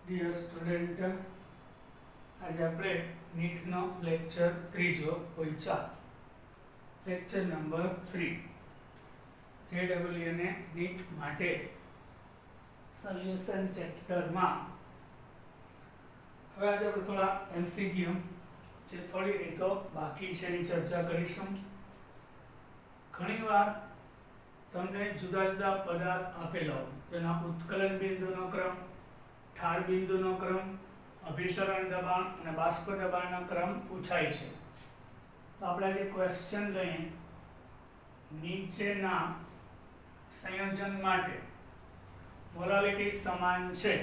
Dear student, આજે આપણે નીટનો lecture ત્રીજો પહોંચ્યા. લેક્ચર નંબર 3 JEE નીટ માટે સોલ્યુશન ચેપ્ટરમાં. હવે આજે આપણે થોડા MCQ જે થોડી રીતો બાકી છે એની ચર્ચા કરીશું. ઘણીવાર તમને જુદા જુદા પદાર્થ આપેલા હોય તેના ઉત્કલન બિંદુનો ક્રમ, ઠાર બિંદુનો ક્રમ, અભિસરણ દબાણ અને બાષ્પ દબાણનો ક્રમ પૂછાય છે. તો આપણે જે ક્વેશ્ચન લઈએ, નીચેના સંયોજન માટે મોલાલિટી સમાન છે.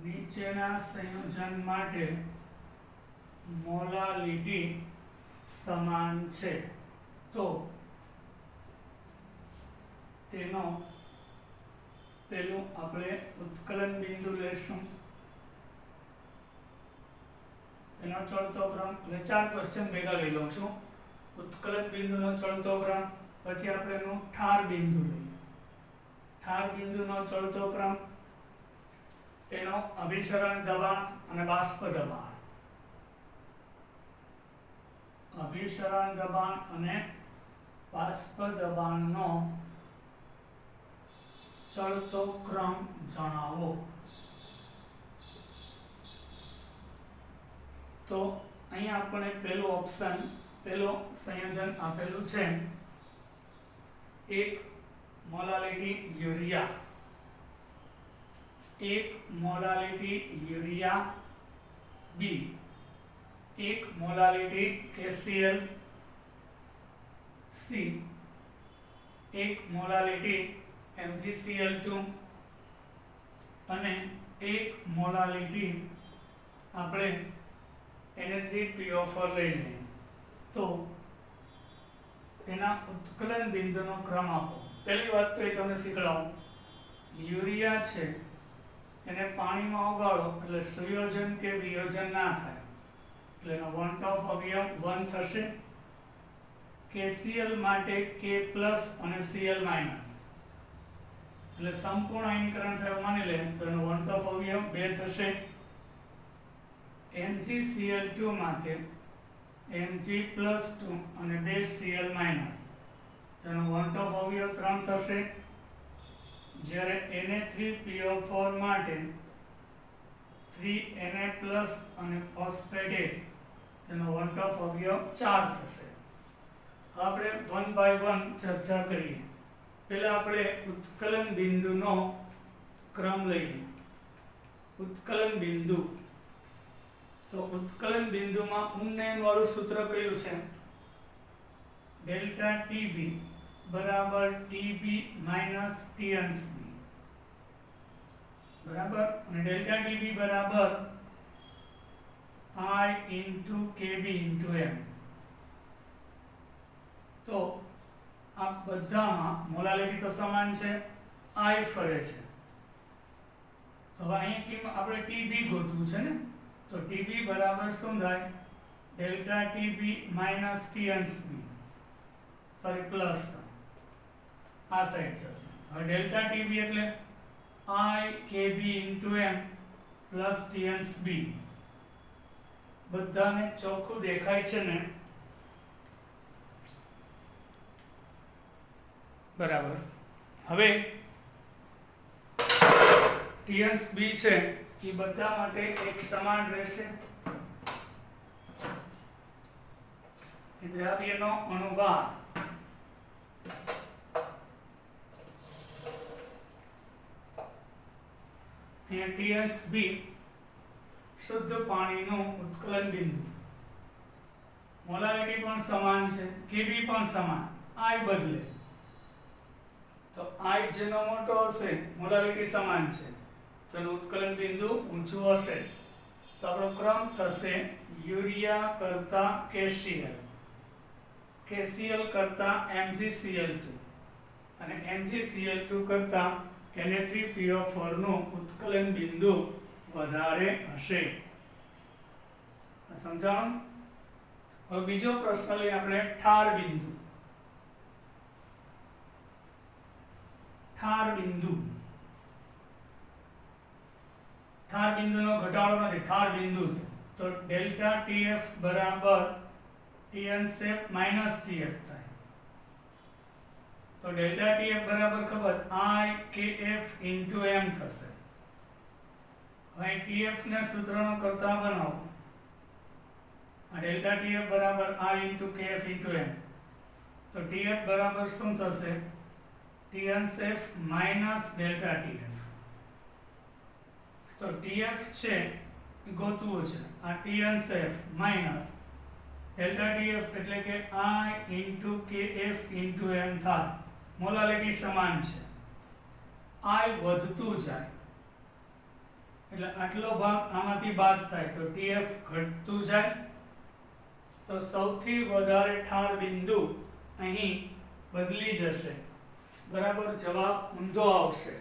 નીચેના સંયોજન માટે મોલાલિટી સમાન છે તો તેનો પેલું આપણે ઉત્કલન બિંદુ લેશું, એનો ચડતો ક્રમ. એટલે 4 ક્વેશ્ચન ભેગા લઈ લઉં છું. ઉત્કલન બિંદુનો ચડતો ક્રમ, પછી આપણે એનું ઠાર બિંદુ લઈએ, ઠાર બિંદુનો ચડતો ક્રમ, એનો અભિસરણ દબાણ અને બાષ્પ દબાણ, અભિસરણ દબાણ અને બાષ્પ દબાણનો ચડતો ક્રમ જણાવો. તો અહીંયા આપણે પહેલું ઓપ્શન, પહેલું સંયોજન આપેલું છે, એક મોલાલિટી યુરિયા, એક મોલાલિટી યુરિયા બી, એક મોલાલિટી KCl સી, એક મોલાલિટી MgCl2 અને એક મોલાલિટી આપણે Na3PO4 લઈ લઈએ. તો એના ઉત્કલન બિંદુનો ક્રમ આપો. પહેલી વાત તો એ તમને શીખડાવું, યુરિયા છે એને પાણીમાં ઓગાળો એટલે સુયોજન કે વિયોજન ના થાય, એટલે એનો વોન્ટ ઓફ અવયવ 1 થશે. KCl માટે K+ અને Cl-, એટલે સંપૂર્ણ આયનીકરણ થયું માની લે તો એનો વોન્ટ ઓફ અવયવ 2 થશે. MgCl2 માટે Mg+2 અને 2 Cl-, તેનો વોન્ટ ઓફ અવયવ 3 થશે. જ્યારે Na3PO4 માટે 3Na+ અને ફોસ્ફેટ, તેનો વોન્ટ ઓફ અવયવ 4 થશે. આપણે 1 બાય 1 ચર્ચા કરીએ. પહેલા આપણે ઉત્કલન બિંદુનો ક્રમ લઈએ. ઉત્કલન બિંદુ, તો ઉત્કલન બિંદુમાં ઉન્નયન વાળું સૂત્ર કયું છે? ડેલ્ટા TB બરાબર TB માઈનસ T_B બરાબર, અને ડેલ્ટા TB બરાબર I into KB into M. તો આ બધામાં મોલાલિટી તો સમાન છે, I ફરે છે. તો અહીં કિંમત આપણે TB ગોતવું છે ને, તો TB બરાબર શું થાય? Delta TB minus T_B, sorry plus આ સાઈડ જશે. હવે ડેલ્ટા TB એટલે I KB into M plus T_B. બધાને ચોખ્ખું દેખાય છે ને? બરાબર. હવે T_B છે એ બધા માટે એક સમાન રહેશે. દ્રવ્યનો અણુભાર અહીંયા T_B શુદ્ધ પાણીનું ઉત્કલન બિંદુ, મોલાલિટી પણ સમાન છે, KB પણ સમાન, I બદલે તો I જેનો મોટો હશે, મોલાલિટી સમાન છે, તો એનું ઉત્કલન બિંદુ ઊંચું હશે. તો આપણો ક્રમ થશે યુરિયા કરતા KCl, KCl કરતા MgCl2 અને MgCl2 કરતા Na3PO4 નું ઉત્કલન બિંદુ વધારે હશે. સમજાણું? હવે બીજો પ્રશ્ન લઈએ આપણે, ઠાર બિંદુ. ઠાર બિંદુ ઠાર બિંદુનો ઘટાડો નથી, ઠાર બિંદુ છે, તો ડેલ્ટા TF બરાબર Tn શેપ માઈનસ TF થાય. તો ડેલ્ટા TF બરાબર ખબર I KF into m થશે. હવે TF ને સૂત્રનો કરતા બનાવો. આ ડેલ્ટા TF બરાબર I into KF into m. તો TF બરાબર શું થશે? Tn shape minus delta TF. તો TF છે ગોતવું છે, આ Tn shape minus delta TF એટલે કે I into KF into m થાય. મોલાલિટી સમાન છે, I વધતું જાય એટલે આટલો ભાગ આમાંથી બાદ થાય તો TF ઘટતું જાય. તો સૌથી વધારે ઠાર બિંદુ અહીં બદલી જશે, બરાબર. જવાબ ઊંધો આવશે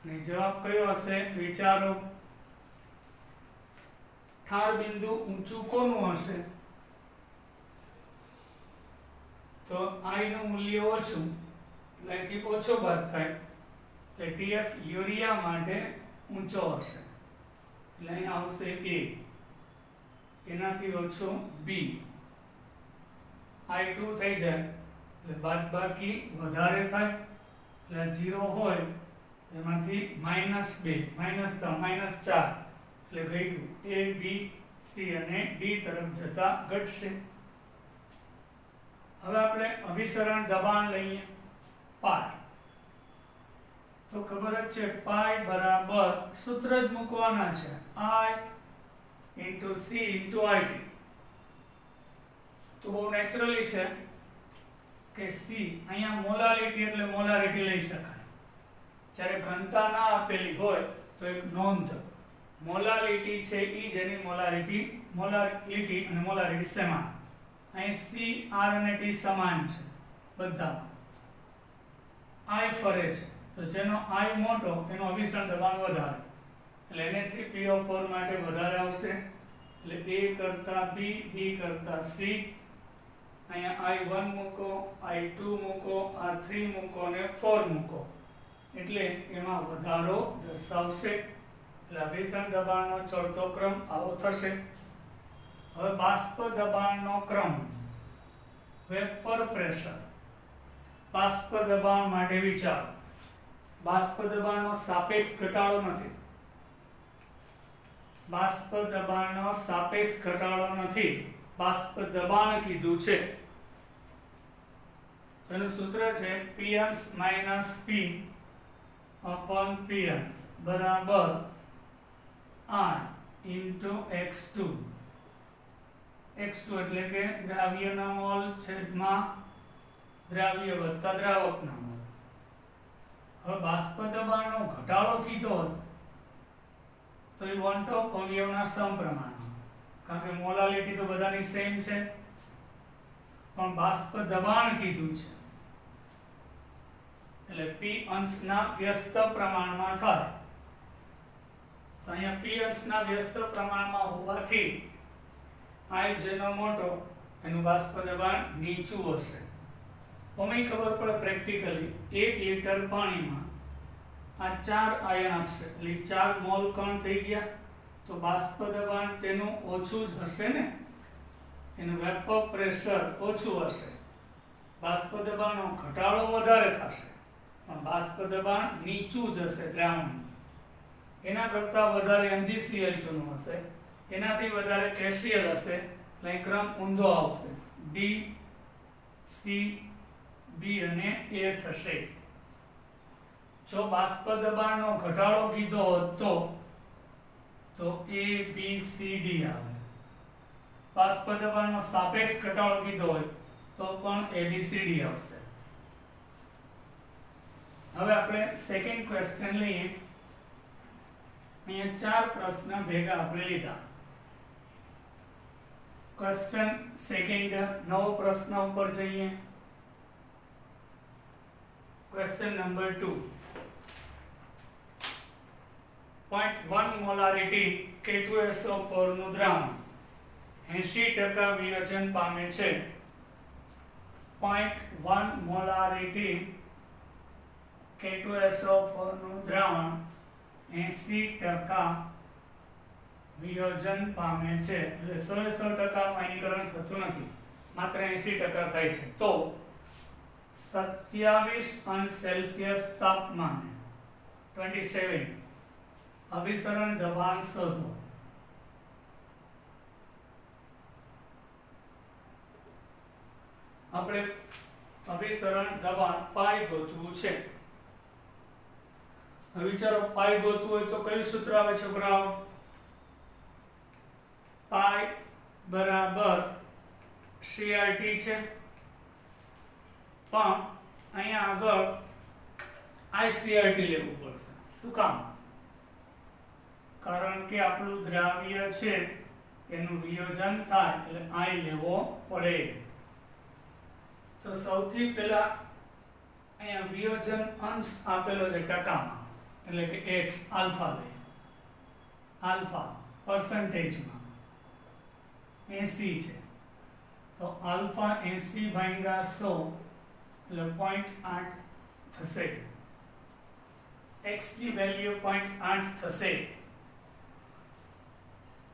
અને જવાબ કયો હશે વિચારો. ઠાર બિંદુ ઊંચું કોનું હશે? તો I નું મૂલ્ય ઓછું એટલે અહીંથી ઓછો બાદ થાય એટલે TF યુરિયા માટે ઊંચો હશે એટલે અહીં આવશે A, એનાથી ઓછો B. I2 થઈ જાય એટલે બાદબાકી વધારે થાય એટલે 0 હોય એમાંથી -2 -3 -4 એટલે ઘટ્યું A B C અને D તરફ જતા ઘટશે. હવે આપણે અભિસરણ દબાણ લઈએ પાઈ. તો ખબર જ છે પાઈ બરાબર સૂત્ર જ મૂકવાના છે I into C into IT. તો બહુ નેચરલી છે કે C અહીંયા મોલાલિટી એટલે મોલારિટી લઈ શકાય. જ્યારે ઘનતા ના આપેલી હોય તો એક નોંધ, મોલાલિટી છે ઈ જેની મોલારિટી અને મોલારિટી સમાન. અહીં C R અને T સમાન છે બધામાં. I ફરે છે તો જેનો I મોટો એનો અભિસરણ દબાણ વધારે એટલે Na3PO4 માટે વધારે આવશે એટલે A કરતા B, B કરતા C. અહીંયા I1 મૂકો, I2 મૂકો, R3 મૂકો અને 4 મૂકો એટલે એમાં વધારો દર્શાવશે એટલે અભિસરણ દબાણનો ચડતો ક્રમ આવો થશે. હવે બાષ્પ દબાણનો ક્રમ, વેપર પ્રેશર. બાષ્પ દબાણ માટે વિચારો. બાષ્પ દબાણનો સાપેક્ષ ઘટાડો નથી, બાષ્પ દબાણનો સાપેક્ષ ઘટાડો નથી, બાષ્પ દબાણ કીધું છે. તેનું સૂત્ર છે Pn minus P upon Pn બરાબર I into x2. x2 એટલે કે દ્રાવ્યના મોલ છેદમાં દ્રાવ્ય વત્તા દ્રાવકના મોલ. હવે બાષ્પ દબાણનો ઘટાડો કીધો હોત તો એ વન ટોપ અવયવના સમપ્રમાણમાં, કારણ કે મોલાલિટી તો બધાની સેમ છે, પણ બાષ્પ દબાણ કીધું છે એટલે P અંશના વ્યસ્ત પ્રમાણમાં થાય. તો અહીંયા P અંશના વ્યસ્ત પ્રમાણમાં હોવાથી I જેનો મોટો એનું બાષ્પ દબાણ નીચું હશે. અમે ખબર પડે પ્રેક્ટિકલી 1 લિટર પાણીમાં આ 4 આયન આપશે એટલે 4 મોલ કણ થઈ ગયા તો બાષ્પ દબાણ તેનું ઓછું જ હશે ને, એનું વેપર પ્રેશર ઓછું હશે. બાષ્પ દબાણનો ઘટાડો વધારે થશે પણ બાષ્પ દબાણ નીચું જ હશે દ્રાવણ. એના કરતાં વધારે MgCl2 નું હશે, એનાથી વધારે KCl હશે એટલે ક્રમ ઊંધો આવશે. D, C, B અને A થશે. જો બાષ્પ દબાણનો ઘટાડો કીધો હોત તો A, B, C, D આવે. બાષ્પ દબાણનો સાપેક્ષ ઘટાડો કીધો હોય તો પણ A, B, C, D આવશે. હવે આપણે સેકન્ડ ક્વેશ્ચન લઈએ. અહીંયા 4 પ્રશ્ન ભેગા આપણે લીધા. ક્વેશ્ચન સેકન્ડ, નવો પ્રશ્ન ઉપર જઈએ. Question number 2. 0.1 મોલારિટી K2SO4 નું દ્રાવણ 80% વિરજન પામે છે. 0.1 મોલારિટી K2SO4 નું દ્રાવણ 80% વિયોજન પામે છે, એટલે 100% આયનીકરણ થતું નથી, માત્ર 80% થાય છે. તો 27 અંશ સેલ્સિયસ તાપમાને 27 અભિસરણ દબાણ શોધો. આપણે અભિસરણ દબાણ પાઈ ગોતવું છે. હવે વિચારો, પાઈ ગોતવું હોય તો કયું સૂત્ર આવે છોકરાઓ? પાઈ બરાબર CRT છે, પણ અહીંયા આગળ ICRT લેવું પડશે. શું કામ? કારણ કે આપણું દ્રાવ્ય છે એનું વિયોજન થાય એટલે I લેવો પડે. તો સૌથી પહેલા અહીંયા વિયોજન અંશ આપેલો છે ટકામાં, એટલે કે x આલ્ફા લઈએ. આલ્ફા પર્સન્ટેજમાં 80 છે, તો આલ્ફા 80/100 એટલે 0.8 થશે. x ની વેલ્યુ 0.8 થશે,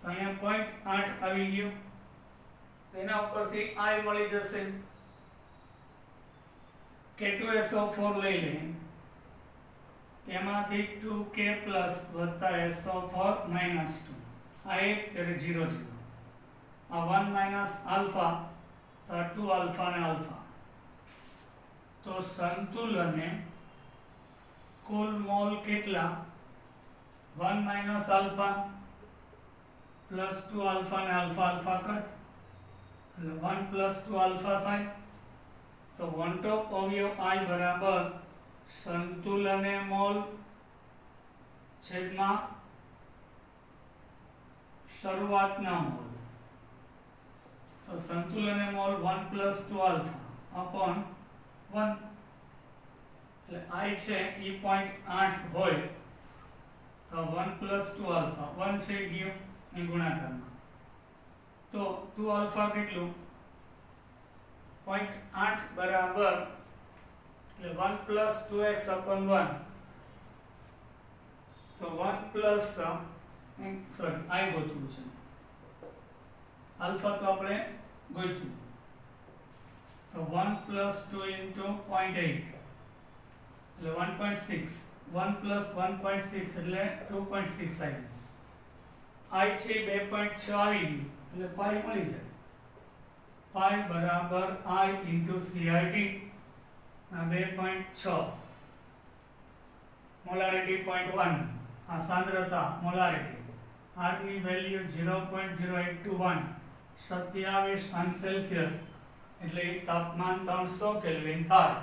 તો અહીંયા 0.8 આવી ગયું. એના ઉપરથી I મળી જશે. K2SO4 લઈ લઈએ, એમાંથી 2K પ્લસ વત્તા SO4 માઇનસ 2, આ 1 ત્યારે 0 0, આ 1 માઇનસ આલ્ફા તો 2 આલ્ફા ને આલ્ફા. તો સંતુલને કુલ મોલ કેટલા? 1 માઇનસ આલ્ફા પ્લસ 2 આલ્ફા ને આલ્ફા આલ્ફા કટ, એટલે 1 પ્લસ 2 આલ્ફા થાય. તો 1/2 અવયવ I બરાબર સંતુલને મોલ છેદમાં શરૂઆતના મોલ. તો સંતુલને મોલ 1 પ્લસ 2 આલ્ફા અપોન 1, એટલે I છે એ 0.8 હોય તો 1 પ્લસ 2 આલ્ફા 1 છે ગયું એ ગુણાકારમાં. તો 2 આલ્ફા કેટલું? 0.8 બરાબર એટલે 1 પ્લસ 2x અપોન 1, તો 1 પ્લસ I ગોતવું છે, આલ્ફા તો આપણે ગોત્યું, તો 1 પ્લસ 2 ઇન્ટુ 0.8 એટલે 1.6, 1 પ્લસ 1.6 એટલે 2.6 આવી. I છે 2.6 આવી ગયું એટલે પાઈ મળી જાય. પાઈ બરાબર I ઇન્ટુ CRT, આ 2.6, મોલારિટી 0.1, આ સાંદ્રતા મોલારિટી, R ની વેલ્યુ 0.0821, 27 અંશ સેલ્સિયસ એટલે તાપમાન 300 કેલ્વિન થાય.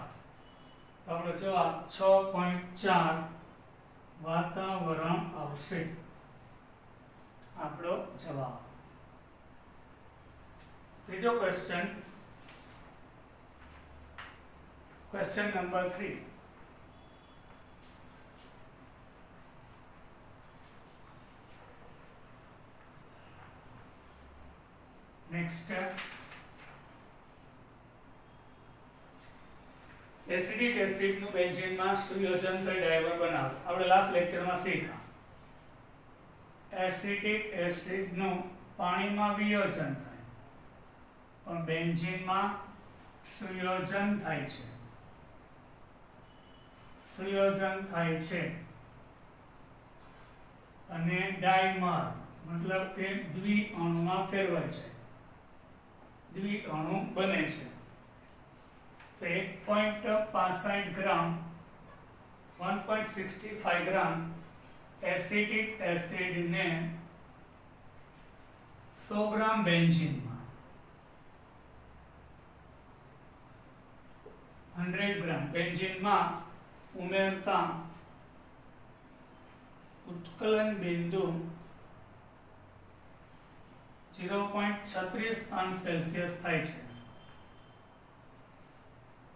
તો આપણો જવાબ 6.4 વાતાવરણ આવશે, આપણો જવાબ. ત્રીજો question, question number 3. Next, acidic એસિડનું બેન્ઝીનમાં સુયોજન થઈ ડાયવર બનાવો. આપણે લાસ્ટ લેક્ચરમાં શીખ્યા એસિડિક એસિડનું પાણીમાં વિયોજન થાય પણ બેન્ઝીનમાં સુયોજન થાય છે. સુયોજન થાય છે અને ડાયમર મતલબ કે દ્વિઅણુમાં ફેરવાય છે, દ્વિઅણુ બને છે. તો 1.65 ગ્રામ 1.65 ગ્રામ એસિટિક એસિડને 100 ગ્રામ બેન્ઝીનમાં 100 ગ્રામ બેન્ઝીનમાં ઉમેરતા ઉત્કલન બિંદુ 0.36 અંશ સેલ્સિયસ થાય છે.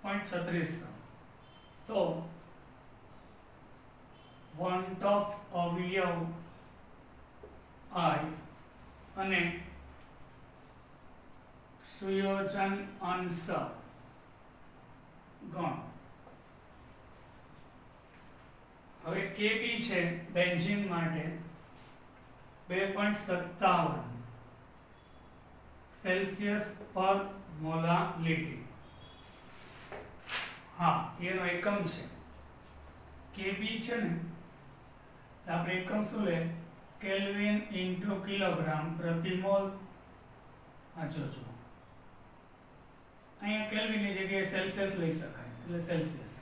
0.36. તો વોન્ટ ઓફ અવયવ I અને સુયોજન અંશ ગણ. હવે Kb છે બેન્ઝીન માટે 2.57 સેલ્સિયસ પર મોલાલિટી. હા, એનો એકમ છે Kb છે ને, આપણે એકમ શું લે, કેલ્વિન ઇન્ટુ કિલોગ્રામ પ્રતિ મોલ. આ જોજો, અહીંયા કેલ્વિન ની જગ્યાએ સેલ્સિયસ લઈ શકાય, એટલે સેલ્સિયસ.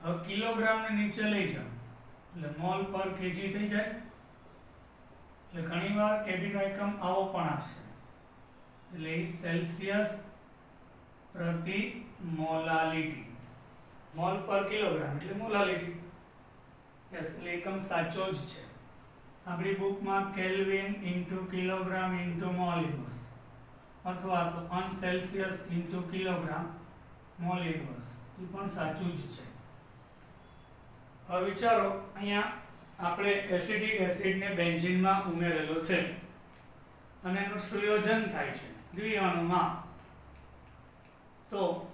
હવે કિલોગ્રામ ને નીચે લઈ જાઓ એટલે મોલ પર કેજી થઈ જાય. એટલે ઘણીવાર કેબી નો એકમ આવો પણ આપશે, એટલે સેલ્સિયસ પ્રતિ મોલાલિટી. મોલ પર કિલોગ્રામ એટલે મોલાલિટી. યસ, એટલે એકમ સાચો જ છે. આપણી બુકમાં kelvin into kilogram into mole inverse અથવા તો અન Celsius into kilogram mole inverse એ પણ સાચું જ છે. હવે વિચારો, અહીંયા આપણે એસિડિક એસિડને બેન્ઝીનમાં ઉમેરેલો છે અને એનું સુયોજન થાય છે દ્વિઅણુમાં. તો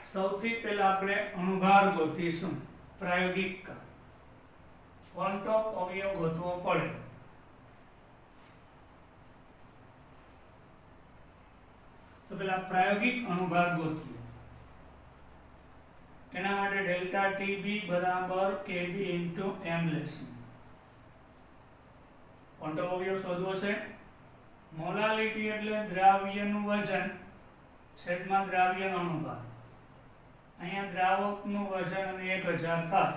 સૌથી પહેલા આપણે અણુભાર ગોતીશું, પ્રાયોગિક વન ટોપ અવયવ ગોતવો પડે. તો પેલા પ્રાયોગિક અણુભાર ગોતીએ. એના માટે ડેલ્ટા ટીબી બરાબર કેબી ઇન્ટુ એમ લેશું. વન ટોપ અવયવ શોધવો છે. મોલાલિટી એટલે દ્રાવ્યનું વજન છેદમાં દ્રાવ્યનો અણુભાર. અહીંયા દ્રાવકનું વજન અને 1000 થાય.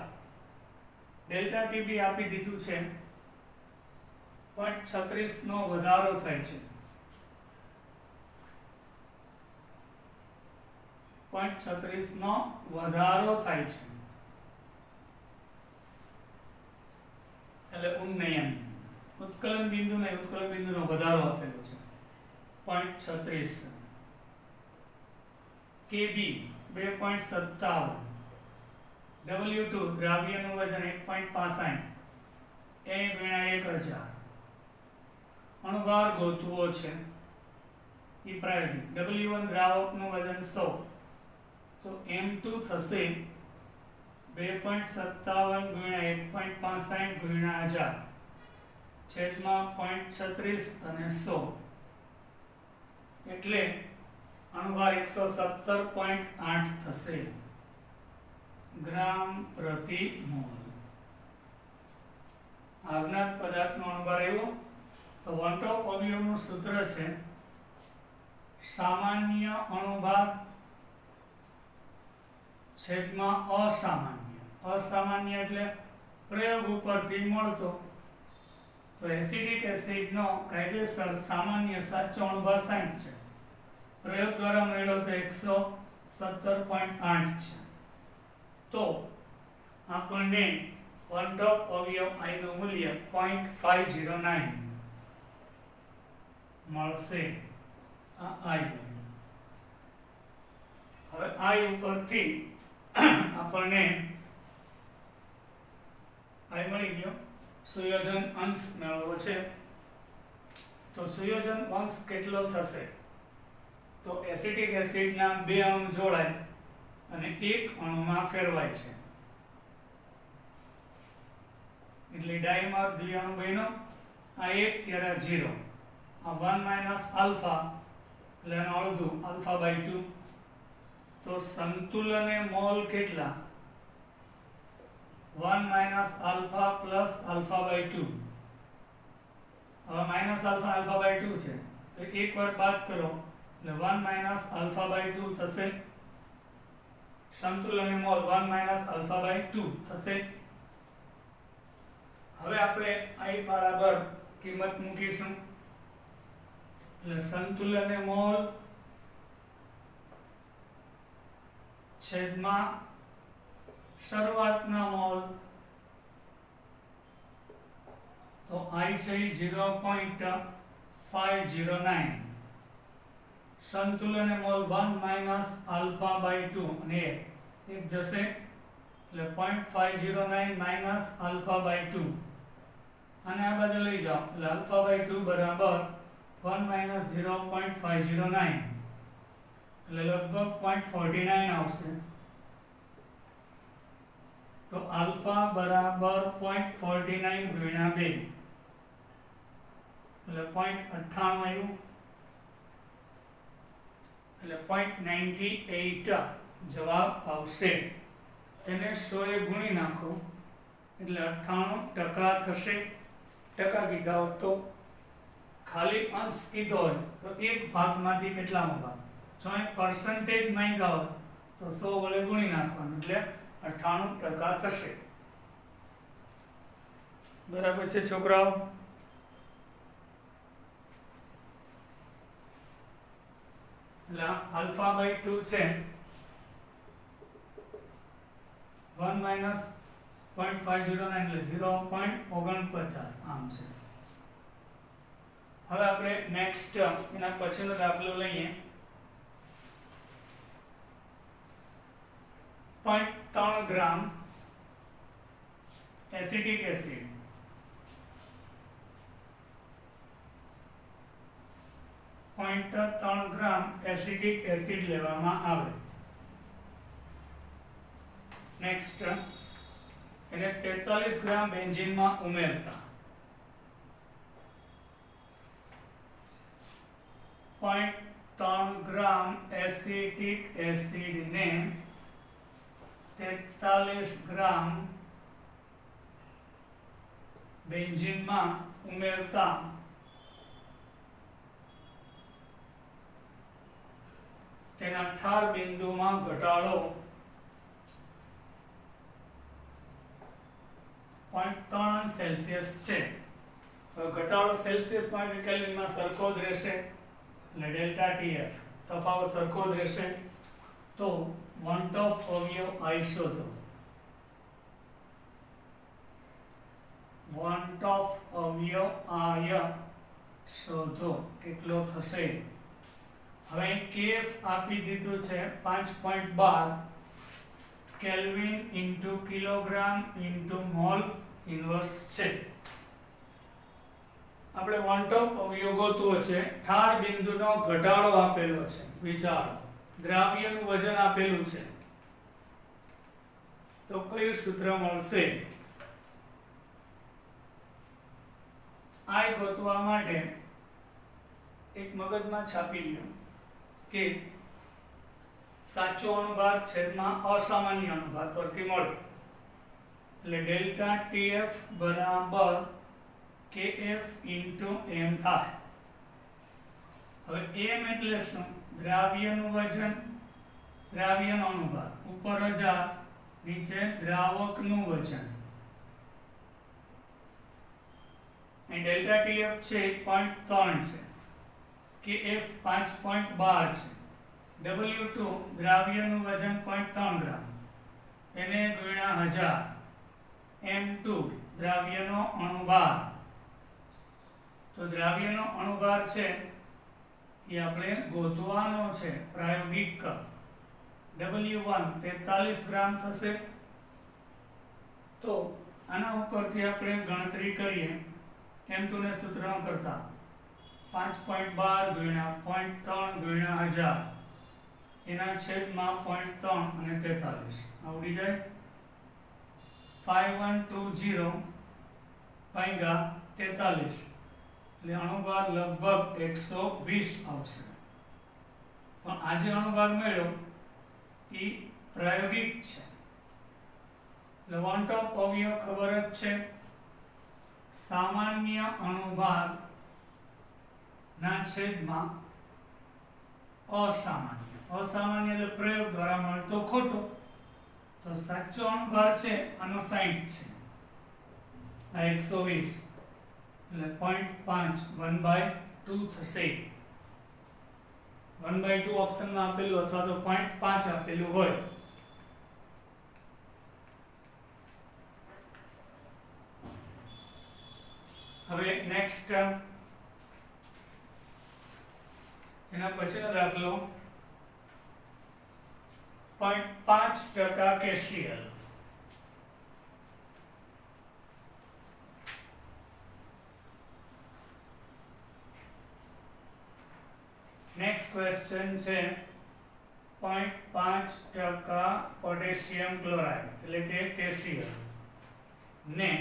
ડેલ્ટા ટીબી આપી દીધું છે, 0.36 નો વધારો થાય છે. 0.36 નો વધારો થાય છે એટલે ઉન્નયન. ઉત્કલન બિંદુ ને ઉત્કલન બિંદુનો વધારો આપેલો છે 0.36. Kb 2.57, W2 દ્રાવ્યનું વજન 1.65 એ ગુણ્યા 1000. અણુભાર ગોતવો છે એ પ્રાયોગિક. W1 દ્રાવકનું વજન 100, તો M2 થશે 2.57 ગુણ્યા 1.65 ગુણ્યા 1000 છેદમાં 0.36 અને 100 એટલે અણુભાર 117.8 થશે ગ્રામ પ્રતિ મોલ. અજ્ઞાત પદાર્થનો અણુભાર આવ્યો. તો વન ટોપ અવયવનું સૂત્ર છે સામાન્ય અણુભાર છેદમાં અસામાન્ય. અસામાન્ય એટલે પ્રયોગ ઉપરથી મળતો. તો એસિડિક એસિડનો કાયદેસર સામાન્ય સાચો અણુભાર 60 છે. પ્રયોગ દ્વારા મળ્યો તો 117.8 છે. તો આપણને વન ટોપ અવયવ I નું મૂલ્ય 0.509 મળશે. આ I. હવે I ઉપરથી આપણને I મળી ગયો. સુયોજન અંશ મેળવવો છે. તો સુયોજન અંશ કેટલો થશે? તો એસિટિક એસિડના 2 અણુ જોડાય અને 1 અણુમાં ફેરવાય છે એટલે ડાઈમર દ્વિઅણુ બન્યો. આ 1 ત્યારે 0. આ 1 માઇનસ આલ્ફા એટલે એનું અડધું α/2. તો સંતુલને મોલ કેટલા? 1 માઇનસ આલ્ફા પ્લસ α/2. હવે માઇનસ આલ્ફા α/2 છે તો એક વાર બાદ કરો એટલે 1 માઇનસ α/2 થશે. સંતુલન મોલ 1 માઇનસ α/2 થશે. હવે આપણે I બરાબર કિંમત મૂકીશું એટલે સંતુલન મોલ છેદમાં શરૂઆતના મોલ. તો I છે 0.509. સંતુલન મોલ 1 માઇનસ α/2 અને 1 જશે એટલે 0.509 માઇનસ α/2 અને આ બાજુ લઈ જાઓ એટલે α/2 બરાબર 1 માઇનસ 0.509 એટલે લગભગ 0.49 આવશે. તો તો આલ્ફા બરાબર 0.49 ગુણ્યા 2 એટલે 0.98 આવ્યું એટલે 0.98 જવાબ આવશે. તેને 100 એ ગુણી નાખો એટલે 98% થશે. ટકા કીધા હોત તો ખાલી અંશ કીધો હોય તો એક ભાગમાંથી કેટલામો ભાગ, જો પર્સન્ટેજ માંગ્યા હોય તો 100 વડે ગુણી નાખવાનું એટલે 98% થશે. બરાબર છે છોકરાઓ? એટલે આલ્ફા બાય 2 છે 1 માઇનસ 0.509 એટલે 0.49 આમ છે. હવે આપણે નેક્સ્ટ એના પછીનો દાખલો લઈએ. 0.3 ગ્રામ એસિટિક એસિડ 0.3 ગ્રામ એસિટિક એસિડ લેવામાં આવે. નેક્સ્ટ એને 43 ગ્રામ બેન્ઝીનમાં ઉમેરતા 0.3 ગ્રામ એસિટિક એસિડને 43 ગ્રામ બેન્ઝીનમાં ઉમેરતા તેના ઠાર બિંદુમાં ઘટાડો 0.3 સેલ્સિયસ છે. ઘટાડો સેલ્સિયસમાં કે કેલ્વિનમાં સરખો જ રહેશે એટલે ડેલ્ટા ટીએફ તફાવત સરખો જ રહેશે. તો વન ઓફ અવયવ આઈ શોધો. વન ઓફ અવયવ આય શોધો કેટલો થશે. હવે કેફ આપી દીધું છે 5.12 kelvin into kilogram into mole inverse છે. આપણે વન ટોપ અવયવ ગોતવો છે. ઠાર બિંદુનો ઘટાડો આપેલો છે. વિચારો દ્રાવ્યનું વજન આપેલું છે તો કયું સૂત્ર મળશે? આ ગોતવા માટે એક મગજમાં છાપી લ્યો કે સાચો અનુભાર છેદમાં અસામાન્ય અનુભાર પરથી મળે એટલે ડેલ્ટા ટીએફ બરાબર કેએફ ઇન્ટુ એમ થાય. હવે એમ એટલે શું? દ્રાવ્યનું વજન, દ્રાવ્યનો અનુભાર, ઉપર 1000 નીચે દ્રાવકનું વજન. અહીં ડેલ્ટા ટીએફ છે 0.3 છે, કેએફ 5.12 છે, W2 દ્રાવ્યનું વજન 0.3 ગ્રામ એને ગુણ્યા 1000, M2 દ્રાવ્યનો અણુભાર. તો દ્રાવ્યનો અણુભાર છે એ આપણે ગોતવાનો છે પ્રાયોગિક. W1 43 ગ્રામ થશે. તો આના ઉપરથી આપણે ગણતરી કરીએ M2 ને સૂત્રમાં કરતા 5.12 ગુણ્યા 0.3 ગુણ્યા 1000 એના છેદમાં 0.3 અને 43 આવડી જાય. 5120 ભાગ્યા 43 એટલે અણુભાર લગભગ 120 આવશે. પણ આજે અણુભાર મળ્યો એ પ્રાયોગિક છે એટલે વન ટોપ અવયવ ખબર જ છે. સામાન્ય અણુભાર ના છેદમાં અસામાન્ય. અસામાન્ય એટલે પ્રયોગ દ્વારા મળતો ખોટો. તો સાચો અણુભાર છે આનો 60 છે, આ 120 એટલે 0.5 1/2 થશે. 1/2 ઓપ્શનમાં આપેલું અથવા તો 0.5 આપેલું હોય. હવે નેક્સ્ટ એના પછીનો દાખલો 0.5% KCl. નેક્સ્ટ ક્વેશ્ચન છે 0.5% પોટેશિયમ ક્લોરાઇડ એટલે કે KCl ને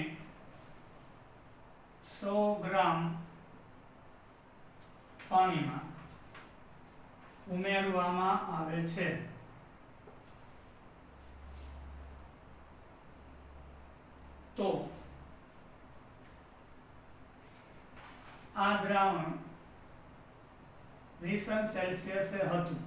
100 ગ્રામ પાણીમાં ઉમેરવામાં આવે છે. તો આ દ્રાવણ 20 સેલ્સિયસે હતું,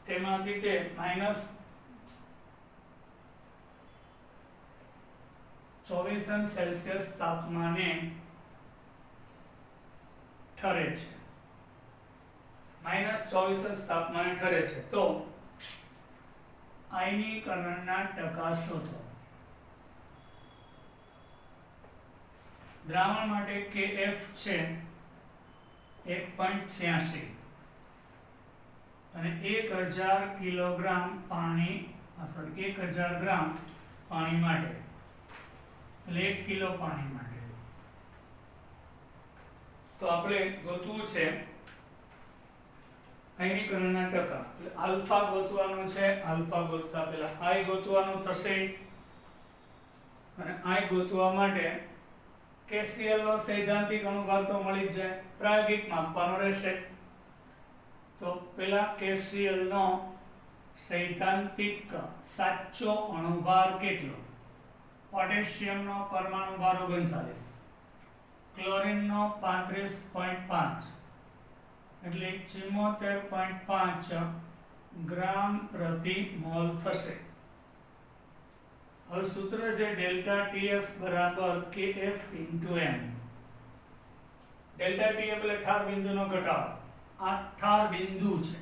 તેમાંથી તે -24 સેલ્સિયસ તાપમાને ઠરે છે. -24 તાપમાને ઠરે છે. તો આયનીકરણના ટકા શોધો. દ્રાવણ માટે KF છે 1.86 અને 1000 કિલોગ્રામ પાણી 1000 ગ્રામ પાણી માટે એટલે 1 કિલો પાણી માટે. તો આપણે ગોતવું છે આયનીકરણના ટકા. એટલે આલ્ફા ગોતવાનો છે. આલ્ફા ગોતતા પહેલા આઈ ગોતવાનું થશે અને આઈ ગોતવા માટે KCl નો સૈદ્ધાંતિક અણુભાર તો મળી જ જાય, પ્રાયોગિક માપવાનો રહેશે. તો પહેલા KCl નો સૈદ્ધાંતિક સાચો અણુભાર કેટલો? પોટેશિયમ નો પરમાણુ ભાર 39, ક્લોરીન નો 35.5 એટલે 74.5 ગ્રામ પ્રતિ મોલ થશે. હવે સૂત્ર છે ડેલ્ટા TF બરાબર KF into m. Delta TF એટલે ઠાર બિંદુનો ઘટાડો. આ ઠાર બિંદુ છે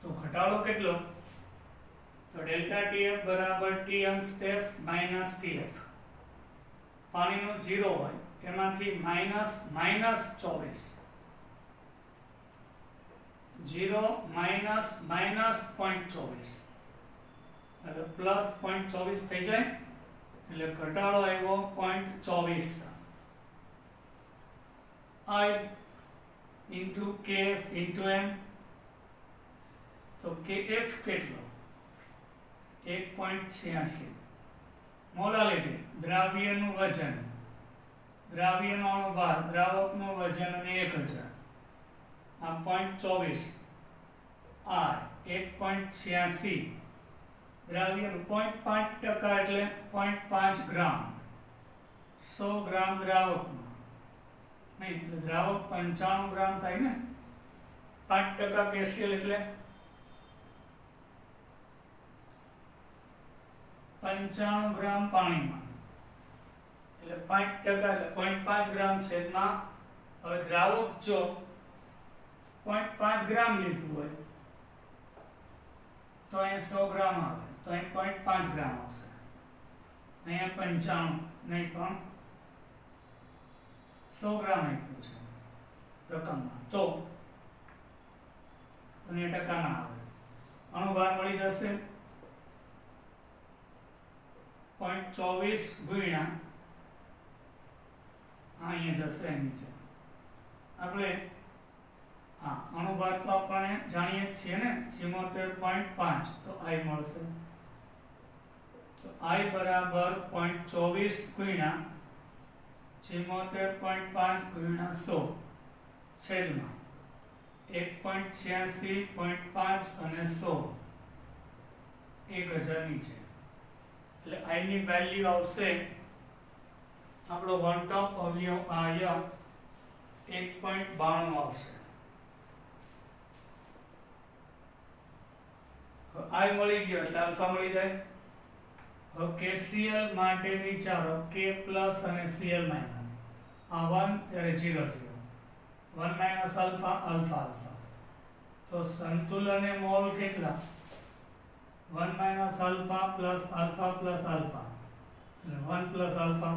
તો ઘટાડો કેટલો? તો ડેલ્ટા TF બરાબર T અંશ F minus TF. પાણીનું 0 હોય એમાંથી -24 0 minus -0.24 એટલે પ્લસ 0.24 થઈ જાય એટલે ઘટાડો આવ્યો 0.24. I into KF into m. તો KF કેટલો? 1.86. મોલાલિટી દ્રાવ્યનું વજન, દ્રાવ્યનો અણુભાર, દ્રાવકનું વજન અને 1000. આ 0.24 આ 1.86 દ્રાવ્યનું 0.5% એટલે 0.5 ગ્રામ 100 ગ્રામ દ્રાવકમાં નહીં એટલે દ્રાવક 95 ગ્રામ થાય ને. 5% KCl એટલે 95 ગ્રામ પાણીમાં એટલે 5% એટલે 0.5 ગ્રામ છેદમાં. હવે દ્રાવક જો 0.5 ગ્રામ લીધું હોય તો અહીંયા 100 ગ્રામ આવે તો અહીં 0.5 ગ્રામ આવશે. અહીંયા 95 નહીં પણ 100 ગ્રામ આપ્યું છે રકમમાં, તો તમને ટકા ના આવે. અણુભાર મળી જશે 0.24 ગુણ્યા અહીંયા જશે નીચે. આપણે અણુભાર તો આપણે જાણીએ જ છીએ ને 74.5 તો I મળશે. તો I બરાબર 0.24 ગુણ્યા 74.5 ગુણ્યા 100 છેદમાં 1.86.5 અને 100 1000 નીચે એટલે I ની વેલ્યુ આવશે આપણો વન ટોપ અવયવ આય 1.92 આવશે. I મળી ગયો એટલે આલ્ફા મળી જાય. હવે KCl માટે વિચારો K પ્લસ અને Cl માઇનસ. આ 1 ત્યારે 0 0 1 માઇનસ આલ્ફા આલ્ફા આલ્ફા. તો સંતુલને મોલ કેટલા? 1 minus alpha plus alpha plus alpha એટલે 1 પ્લસ આલ્ફા.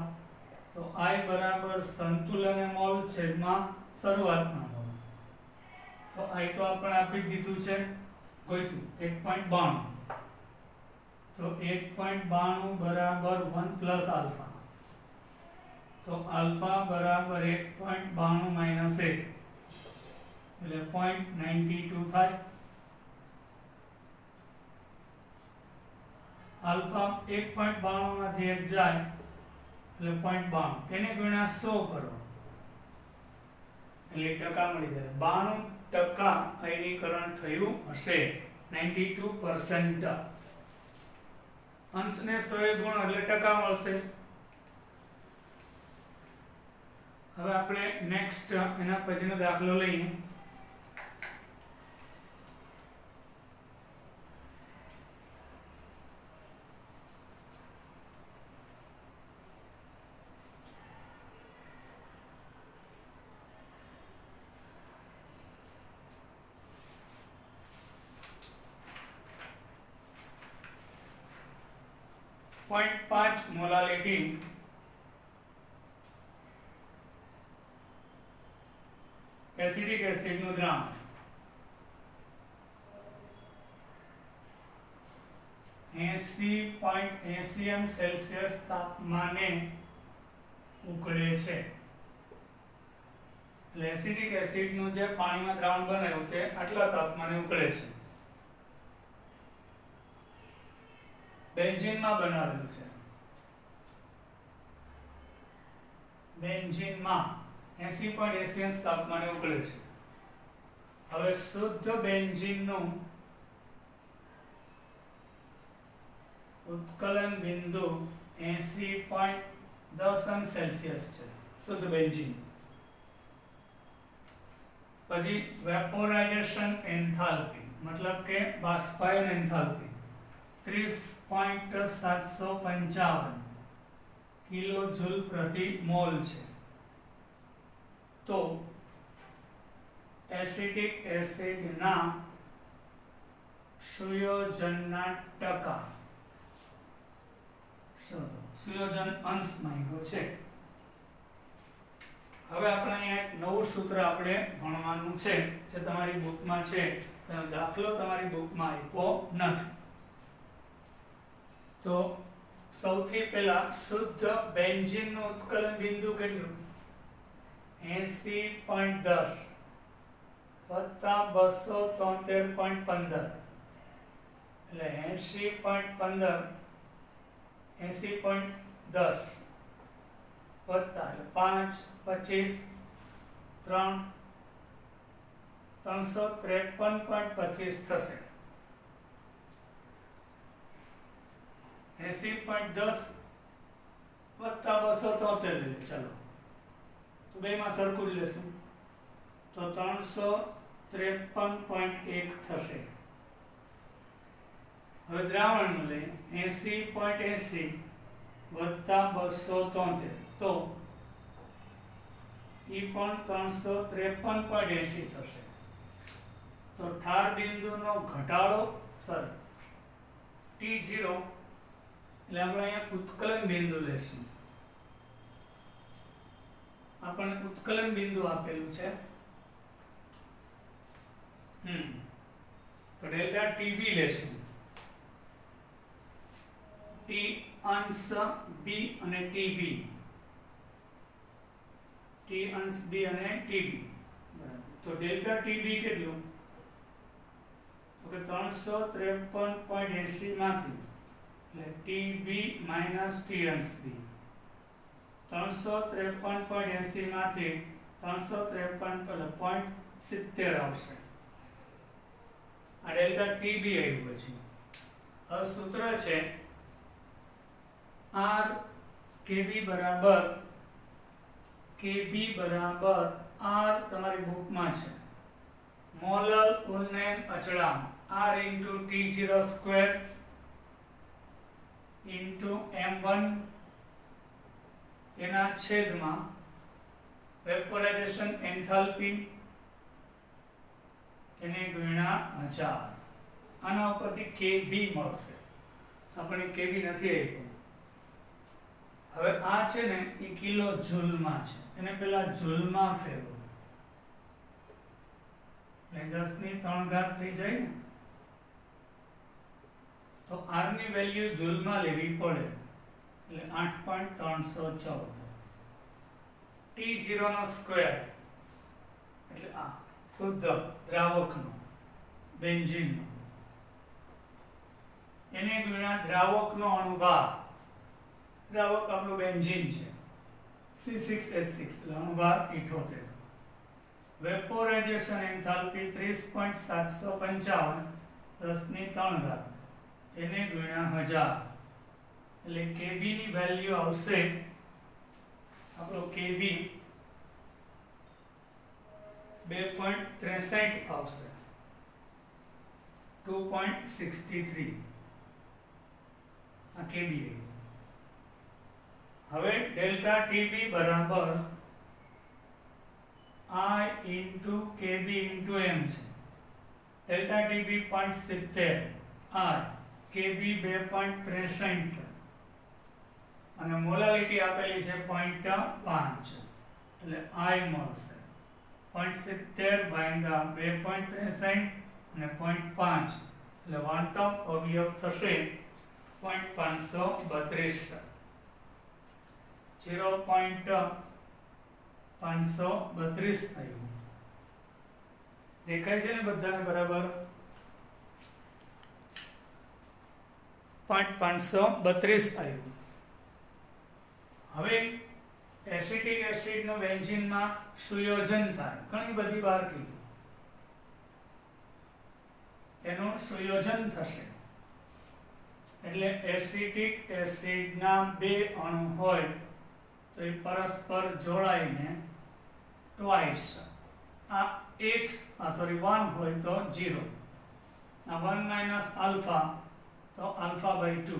તો I બરાબર સંતુલને મોલ છેદમાં શરૂઆતના મોલ. તો I તો આપણે આપી દીધું છે ગોઈતું 1.92. તો 1.92 બરાબર 1 પ્લસ આલ્ફા. તો આલ્ફા બરાબર 1.92 માઇનસ 1 એટલે 0.92 થાય. આલ્ફા 1.92 માંથી 1 જાય એટલે 0.92 એને ગુણ્યા 100 કરો એટલે ટકા મળી જાય 92% આયનીકરણ થયું હશે 92%. અંશને 100 એ ગુણો એટલે ટકા મળશે. હવે આપણે નેક્સ્ટ એના પછીનો દાખલો લઈએ. .5 મોલાલિટી એસિડિક એસિડનું દ્રાવણ 80.80 સેલ્સિયસ તાપમાને ઉકળે છે. એટલે એસિડિક એસિડનું જે પાણીમાં દ્રાવણ બનાવ્યું તે આટલા તાપમાને ઉકળે છે. બેન્ઝીનમાં બનાવેલું છે. બેન્ઝીનમાં 80.80 તાપમાને ઉકળે છે. હવે શુદ્ધ બેન્ઝીનનું ઉત્કલન બિંદુ 80.10 સેલ્સિયસ છે. શુદ્ધ બેન્ઝીન. પછી વેપોરાઇઝેશન એન્થાલ્પી મતલબ કે બાષ્પાયન એન્થાલ્પી 30.755 કિલો જૂલ પ્રતિ મોલ છે. તો એસિટિક એસિડના સુયોજનના ટકા શોધો. સુયોજન અંશ માંગ્યો છે. હવે આપણે અહીંયા એક નવું સૂત્ર આપણે ભણવાનું છે જે તમારી બુકમાં છે. દાખલો તમારી બુકમાં આપ્યો નથી. તો સૌથી પહેલા શુદ્ધ બેન્ઝીનનું ઉત્કલન બિંદુ કેટલું? 80.10 વત્તા 273.15 એટલે 80.15 80.10 વત્તા એટલે 5 25 3 353.25 થશે. 80.10 વત્તા 273 ચાલો તો બેમાં સરખું જ લેશું તો 353.1 થશે. હવે દ્રાવણનું લઈએ 80.80 વત્તા 273 તો ઈ પણ 353.80 થશે. તો ઠાર બિંદુનો ઘટાડો સર T0 એટલે આપણે અહીંયા ઉત્કલન બિંદુ લેશું. આપણને ઉત્કલન બિંદુ આપેલું છે. તો ડેલ્ટા TB લેશું. T અંશ B અને TB. T અંશ B અને TB. તો ડેલ્ટા TB કેટલું? તો કે 353.80 માંથી એટલે TB માઈનસ T અંશ B 353.80 માંથી 353.70 આવશે. આ ડેલ્ટા TB આવ્યું છે. હવે સૂત્ર છે R KB બરાબર R તમારી બુકમાં છે મોલર ઉન્નયન અચળાંક R into T0 square into M1 એના છેદમાં વેપોરાઇઝેશન એન્થાલ્પી એને ગુણ્યા 1000. આના ઉપરથી KB મળશે. આપણે KB નથી આપ્યું. હવે આ છે ને એ કિલો જૂલમાં છે. એને પહેલા જૂલમાં ફેરવો એટલે 10⁻³ થઈ જાય ને. તો R ની વેલ્યુ જૂલમાં લેવી પડે એટલે 8.314. T0 નો સ્ક્વેર એટલે આ શુદ્ધ દ્રાવકનો બેન્ઝીનનો એને ગુણ્યા દ્રાવકનો અણુભાર, દ્રાવક આપણું બેન્ઝીન છે C6H6 એટલે અણુભાર 78, વેપોરાઇઝેશન એન્થાલ્પી 30.755 10⁻³ એને ગુણ્યા 1000 એટલે Kb ની વેલ્યુ આવશે આપણો Kb 2.63 આવશે, 2.63 આ Kb. હવે ડેલ્ટા TB બરાબર I into Kb into m છે. ડેલ્ટા TB 0.70, I Kb 2.63 અને મોલાલિટી આપેલી છે 0.5 એટલે I મળશે 0.70 ભાગ્યા 2.63 અને 0.5 એટલે વન ટોપ અવયવ થશે 0.532, 0.532 થયું. દેખાય છે ને બધાને બરાબર? 0.532 આવ્યું. હવે એસિટિક એસિડ નો બેન્ઝીનમાં સુયોજન થાય, ઘણી બધી વાર કીધું, એનું સુયોજન થશે એટલે એસિટિક એસિડના બે અણુ હોય તો એ પરસ્પર જોડાઈને ટ્વાઇસ આ x 1 હોય તો 0, આ 1 માઇનસ આલ્ફા તો આલ્ફા બાય 2,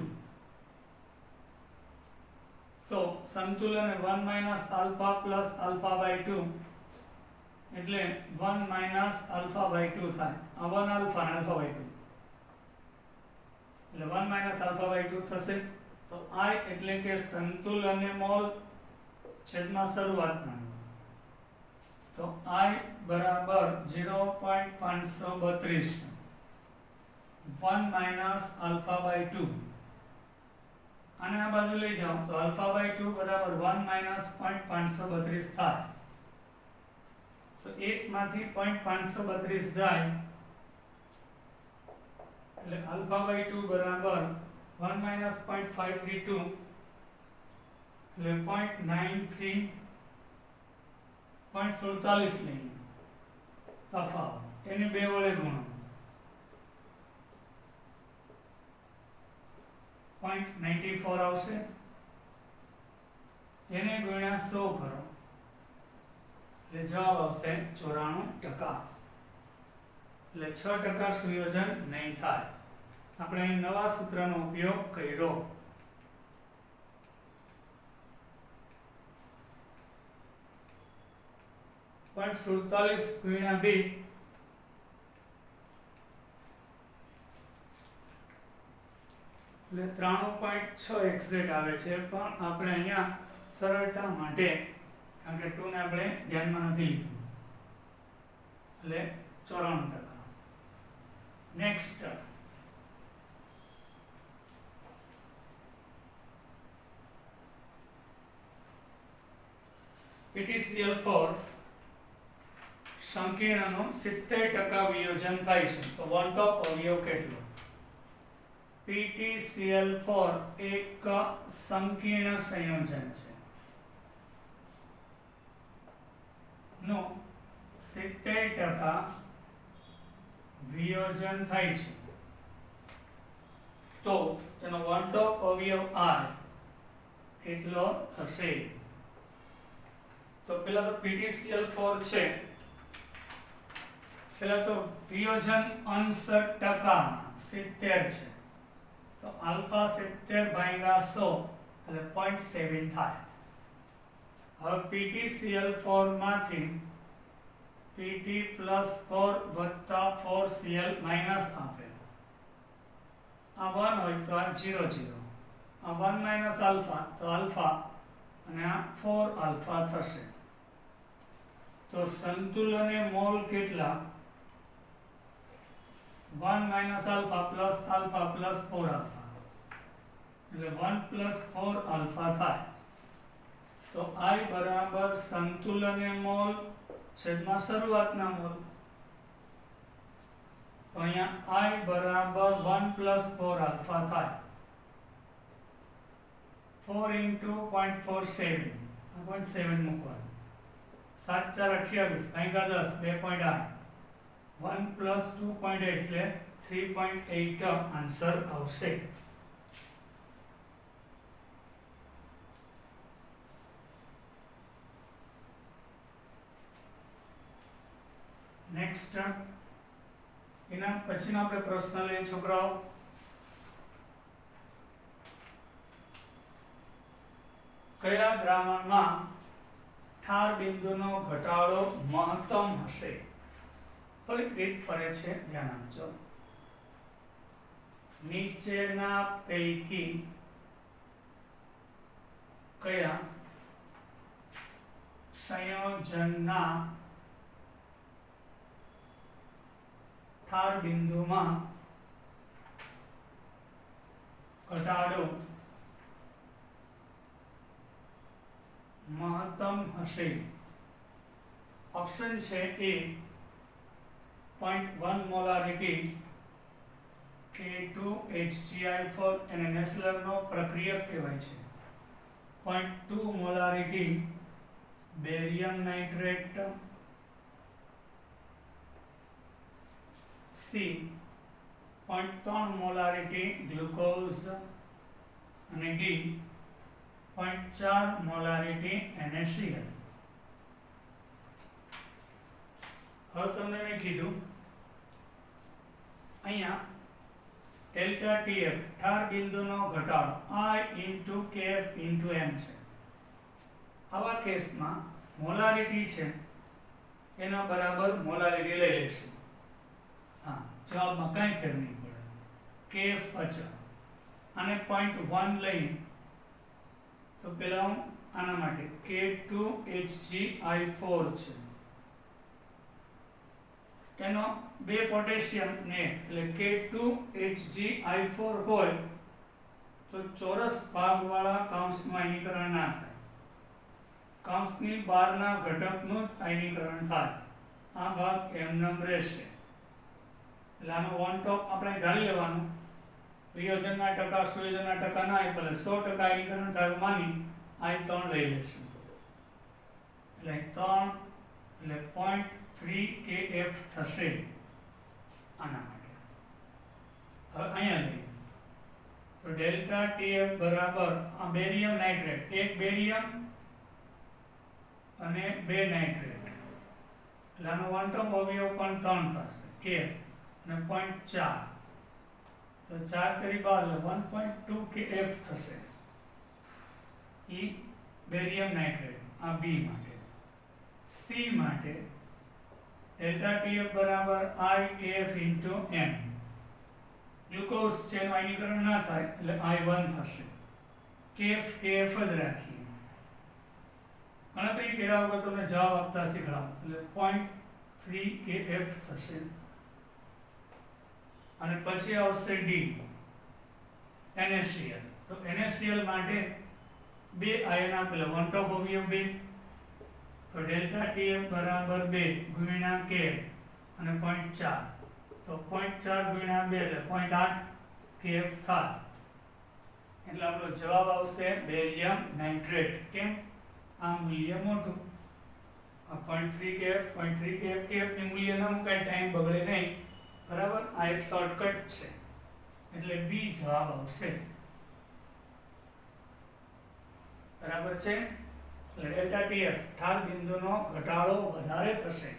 તો સંતુલન 1 minus alpha plus alpha by 2 એટલે 1 માઇનસ આલ્ફા બાય 2 થાય, આ 1 આલ્ફા અને આલ્ફા બાય 2 એટલે 1 માઇનસ આલ્ફા બાય 2 થશે. તો I એટલે કે સંતુલન મોલ છેદમાં શરૂઆતના, તો I બરાબર 0.532 1 માઇનસ આલ્ફા બાય 2, આને આ બાજુ લઈ જાઓ તો આલ્ફા બાય 2 બરાબર 1 માઇનસ 0.532 થાય, તો 1 માંથી 0.532 જાય એટલે આલ્ફા બાય 2 બરાબર 1 માઇનસ 0.532 એટલે 0.93 0.47 લઈએ તફાવત, એને બે વડે ગુણો 0.94 આવશે, એને ગુણ્યા 100 કરો એટલે જવાબ આવશે 94%, એટલે 6% સુયોજન નહીં થાય. આપણે અહીં નવા સૂત્રનો ઉપયોગ કર્યો. પણ 47 ગુણ્યા 2 એટલે 93.6 એક્ઝેક્ટ આવે છે, પણ આપણે અહીંયા સરળતા માટે કારણ કે 2 ને આપણે ધ્યાનમાં નથી લીધું એટલે 94%. નેક્સ્ટ PtCl4 સંકીર્ણનો 70% વિયોજન થાય છે, તો વન ટોપ અવયવ કેટલો? PtCl4 એક સંકીર્ણ સંયોજન છે નો 70% વિયોજન થાય છે, તો તેનો વન ટોપ અવયવ R કેટલો થશે? તો પેલા તો PtCl4 છે, પેલા તો વિયોજન અંશ ટકામાં 70 છે, તો આલ્ફા 70 ભાગ્યા 100 એટલે 0.7 થાય. હવે PtCl4 માંથી Pt પ્લસ 4 વત્તા 4Cl માઇનસ આપે, આ 1 હોય તો આ 0 0, આ 1 માઇનસ આલ્ફા તો આલ્ફા અને આ 4 આલ્ફા થશે, તો સંતુલને મોલ કેટલા? 1 માઇનસ આલ્ફા પ્લસ 4 આલ્ફા એટલે 1 પ્લસ 4 આલ્ફા થાય, તો I બરાબર સંતુલને મોલ છેદમાં શરૂઆતના મોલ તો અહીંયા I બરાબર 1 પ્લસ 4 આલ્ફા થાય 4 ઇન્ટુ 0.47 0.7 મૂકવાનું 7 4 28 અહીં કા 10 2.8 1 પ્લસ 2.8 એટલે 3.8 આન્સર આવશે. નેક્સ્ટ એના પછીનો આપણે પ્રશ્ન લઈએ છોકરાઓ. કયા દ્રાવણમાં ઠાર બિંદુનો ઘટાડો મહત્તમ હશે? થોડીક રીત ફરે છે, ધ્યાન આપજો. નીચેના પૈકી કયા સંયોજનના ઠાર બિંદુમાં ઘટાડો મહત્તમ હશે? ઓપ્શન છે એ 0.1 મોલારિટી K2HgI4 એને નેસલરનો પ્રક્રિયક કહેવાય છે. 0.2 molarity barium nitrate, C 0.3 molarity glucose અને D 0.4 મોલારિટી NaCl. હવે તમને મેં કીધું અહીંયા ડેલ્ટા TF ઠાર બિંદુનો ઘટાડો I into KF into M છે. આવા કેસમાં મોલારિટી છે એના બરાબર મોલારિટી લઈ લેશું. હા, જવાબમાં કાંઈ ફેર નહીં પડે. KF અચળ અને 0.1 લઈ તો પેલા હું આના માટે K2HgI4 છે એનો બે પોટેશિયમ ને એટલે K2HgI4 હોય તો ચોરસ ભાગવાળા કૌંસમાં આયનીકરણ ના થાય, કૌંસની બહારના ઘટકનું જ આયનીકરણ થાય. આ ભાગ એમનેમ રહેશે. એટલે આનો વન ટોપ આપણે ધારી લેવાનું. વિયોજનના ટકા સુયોજનના ટકા ના આપે એટલે 100% આયનીકરણ થાય માની I3 લઈ લઈશું. એટલે 3 એટલે 0.3 KF થશે આના માટે. હવે અહીંયા લઈએ તો ડેલ્ટા TF બરાબર આ બેરિયમ નાઇટ્રેટ, એક બેરિયમ અને બે નાઇટ્રેટ એટલે આનો વન ટોપ અવયવ પણ 3 થશે K અને 0.4 તો 4 કરી 12 1.2 KF થશે. ઈ બેરિયમ નાઇટ્રેટ આ B માટે. C માટે ડેલ્ટા TF બરાબર I KF into M. Glucose જેનું આયનીકરણ ના થાય એટલે I1 થશે. KF KF જ રાખીએ. ગણતરી કર્યા વગર તમને જવાબ આપતા શીખડાવું એટલે 0.3 KF થશે. અને પછી આવશે D NaCl. તો NaCl માટે બે આયન આપેલા વન ટોપ અવયવ 2 તો ડેલ્ટા TF બરાબર 2 ગુણ્યા K અને 0.4 તો 0.4 ગુણ્યા 2 એટલે 0.8 KF થાય. એટલે આપણો જવાબ આવશે બેરિયમ નાઇટ્રેટ. કેમ? આ મૂલ્ય મોટું. આ 0.3 KF KF ની મૂલ્ય ન મુકાય, ટાઈમ બગડે નહીં. બરાબર? આ એક શોર્ટકટ છે એટલે B જવાબ આવશે. બરાબર છે? એટલે ડેલ્ટા TF ઠાર બિંદુનો ઘટાડો વધારે થશે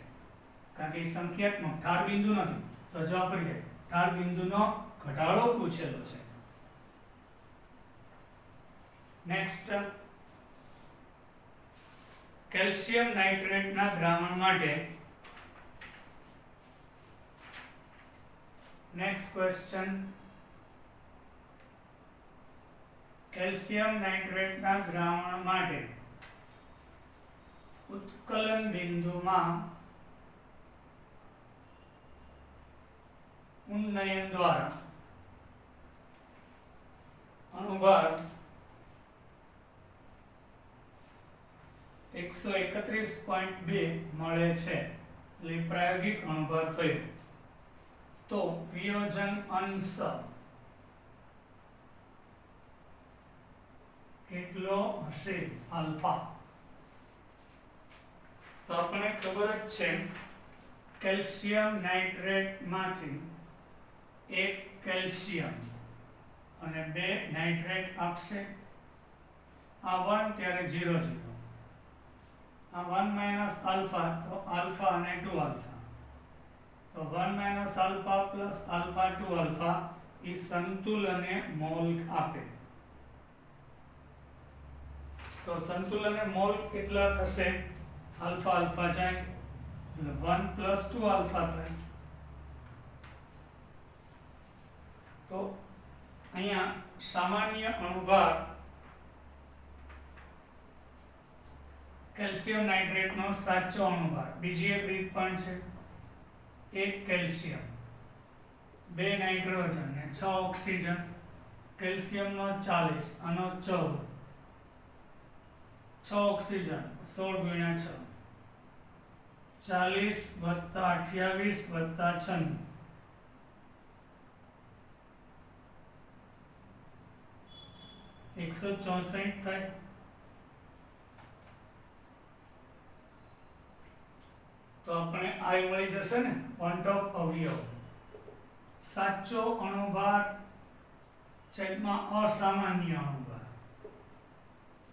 કારણ કે સંખ્યાત્મક ઠાર બિંદુ નથી તો જવાબ ફરી જાય. ઠાર બિંદુનો ઘટાડો પૂછેલો છે. નેક્સ્ટ કેલ્શિયમ નાઇટ્રેટના દ્રાવણ માટે નેક્સ્ટ ક્વેશ્ચન. કેલ્શિયમ નાઇટ્રેટના દ્રાવણ માટે ઉત્કલન બિંદુમાં ઉન્નયન દ્વારા અણુભાર 131.2 મળે છે. એટલે પ્રાયોગિક અણુભાર થયો. તો વિયોજન અંશ કેટલો હશે આલ્ફા? તો આપણે ખબર જ છે કેલ્શિયમ નાઇટ્રેટ માંથી એક કેલ્શિયમ અને બે નાઇટ્રેટ આપશે, આ 1 ત્યારે 0 0, આ 1 માઇનસ આલ્ફા તો આલ્ફા અને 2 આલ્ફા, તો 1 minus alpha plus alpha 2 alpha એ સંતુલને મોલ આપે. તો સંતુલને મોલ કેટલા થશે? આલ્ફા આલ્ફા જાય એટલે 1 પ્લસ 2 આલ્ફા થાય. તો અહીંયા સામાન્ય અણુભાર કેલ્શિયમ નાઇટ્રેટનો સાચો અણુભાર. બીજી એક રીત પણ છે, એક કેલ્શિયમ, બે નાઇટ્રોજન ને 6 ઓક્સિજન. કેલ્શિયમનો 40, આનો 14, 6 ઓક્સિજન 16 ગુણ્યા 6, 40 વત્તા 28 વત્તા 96, 164 થાય. તો આપણે આ મળી જશે ને પોઈન્ટ ઓફ અવયવ. સાચો અણુભાર છેદમાં અસામાન્ય અણુભાર,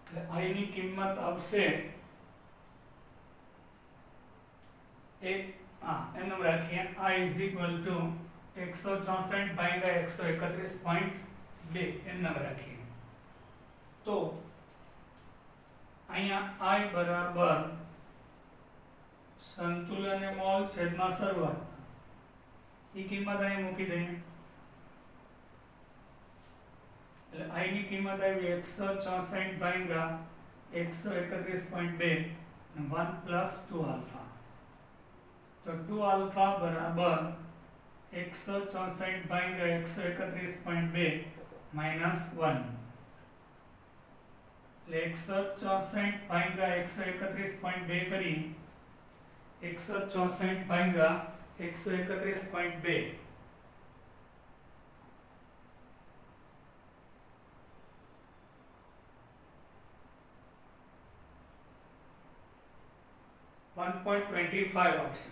એટલે I ની કિંમત આવશે એમ રાખીએ I is equal to 164 ભાગ્યા 131.2 એમ રાખીએ. તો અહીંયા I બરાબર સંતુલન મોલ છેદમાં સરવાળો, એ કિંમત અહીં મૂકી દઈએ એટલે I ની કિંમત આવી 164 ભાગ્યા 131.2 અને 1 પ્લસ 2 આલ્ફા. તો 2 આલ્ફા બરાબર 164 ભાગ્યા 131.2 માઇનસ 1, એટલે 164 ભાગ્યા 131.2 કરી 164 ભાગ્યા 131.2 1.25 આવશે.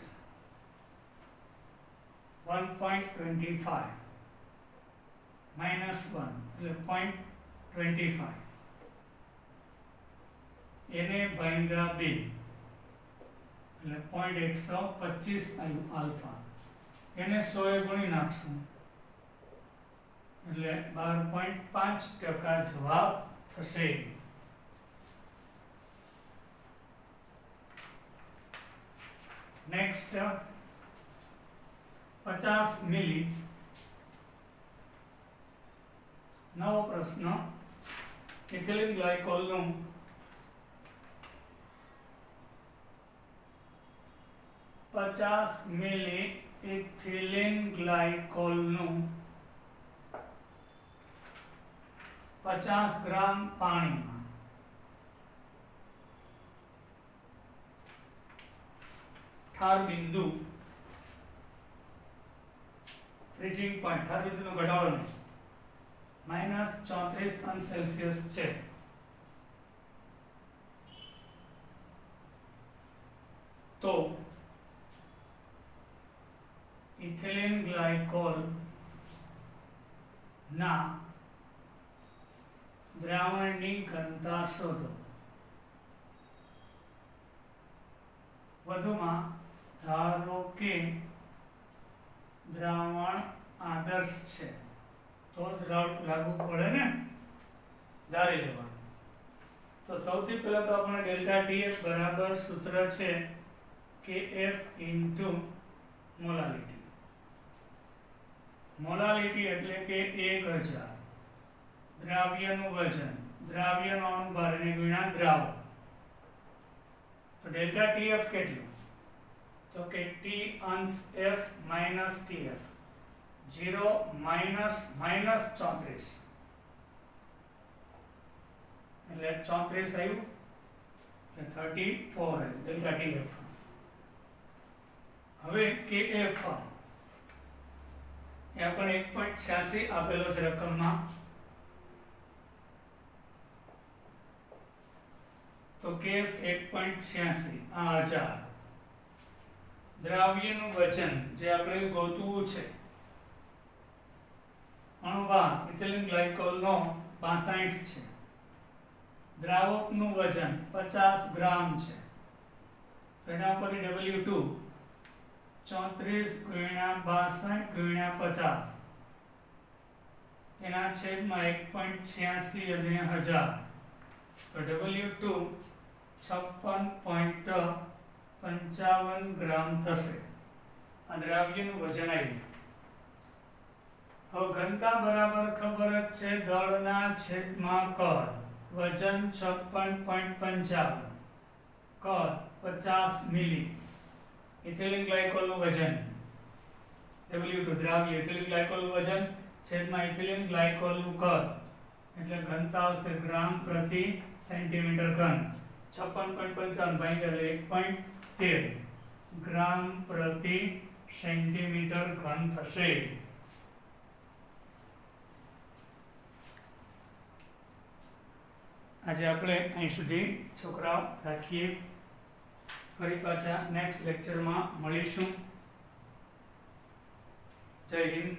1.25 માઇનસ 1 એટલે 0.25, એને ભાગ્યા 2 એટલે 0.125 આવ્યું આલ્ફા. એને 100 એ ગુણી નાખશું એટલે 12.5% જવાબ થશે. નેક્સ્ટ 50 મિલી, નવો પ્રશ્ન. ઇથિલિન ગ્લાયકોલનું 50 મિલી ઇથિલિન ગ્લાયકોલનું 50 ગ્રામ પાણીમાં ઠાર બિંદુ, ફ્રીઝિંગ પોઈન્ટ, ઠાર બિંદુનો ઘટાડો નહીં, -34° છે. તો ઇથિલિન ગ્લાયકોલ ના દ્રાવણની ઘનતા શોધો. વધુમાં ધારો કે દ્રાવણ આદર્શ છે તો જ લાગુ પડે ને, ધારી લેવાનું. તો સૌથી પહેલા તો આપણે ડેલ્ટા TF બરાબર સૂત્ર છે KF ઇન્ટુ મોલાલિટી. મોલાલિટી એટલે કે 1000 દ્રાવ્યનું વજન, દ્રાવ્યનો અણુભાર અને ગુણ્યા દ્રાવણ. તો ડેલ્ટા TF કેટલું? તો કે T અંશ F માઇનસ TF, 0 માઇનસ 34 એટલે 34 આવ્યું એટલે 34 આવ્યું ડેલ્ટા TF. હવે KF यहाँ पर 1.86 આપેલો છે રકમમાં, તો કેફ 1.86 આ 1000. દ્રાવ્યનું વજન જે આપણે ગોતવું છે, અણુભાર ઇથિલિન ગ્લાયકોલનો 65 છે, દ્રાવકનું વજન 50 ગ્રામ છે, તો એના ઉપરથી W2 34 × 62 × 50 એના છેદમાં 1.86 અને 1000, તો W2 56.55 ગ્રામ થશે. આ દ્રાવ્યનું વજન આવ્યું. હવે ઘનતા બરાબર ખબર જ છે, દળના છેદમાં કદ, વજન 56.55, કદ 50 મિલી. ઇથિલિન ગ્લાયકોલનું વજન W2 દ્રાવ્ય ઇથિલિન ગ્લાયકોલનું વજન છેદમાં ઇથિલિન ગ્લાયકોલનું કદ, એટલે ઘનતા આવશે ગ્રામ પ્રતિ સેન્ટીમીટર ઘન. 56.55 ભાગ્યા 1.13 ગ્રામ પ્રતિ સેન્ટીમીટર ઘન થશે. આજે આપણે અહીં સુધી છોકરાઓ રાખીએ. ફરી પાછા નેક્સ્ટ લેક્ચરમાં મળીશું. જય હિન્દ.